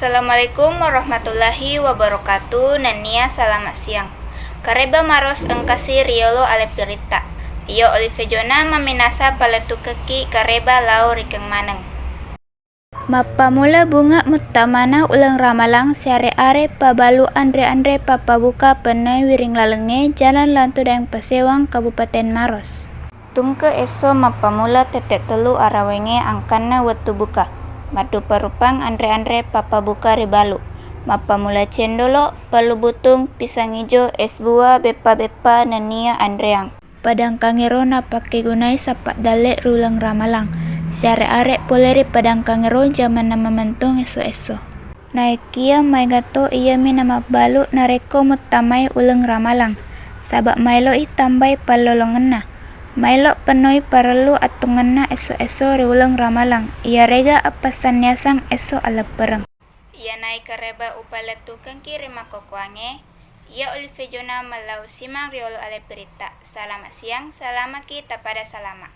Assalamualaikum warahmatullahi wabarakatuh. Nania selamat siang. Kareba maros engkasi riolo ale pirita. Iyo olivejona maminasa paletukeki kareba lau rikeng maneng. Mapamula bunga mutamana ulang ramalang siare are pabalu andre papabuka penai wiring lalenge jalan lantu dang pasewang Kabupaten Maros. Tungke eso mapamula tetek telu arawenge angkana wetu buka. Madu parupang andre papa buka ribalu. Mapamula cendolo, palu butung, pisang ijo, es buah, bepa nania andreang. Padang kangero na pakai gunai sapak dalek rulang ramalang. Siare arek poleri padang kangero zaman nama mentung eso. Naikia mai gato iya mi nama balu nareko mutamai ulang ramalang. Sabak mailo i tambai palolongenna. Mailo penoi parelu atunganna eso riulang ramalang. Ia rega apa sanyasang eso ala perang. Ia naik kareba upaletu kengkiri makokuange. Ia olivejona malau simang riolo ale perita. Selamat siang, selamat kita pada salama.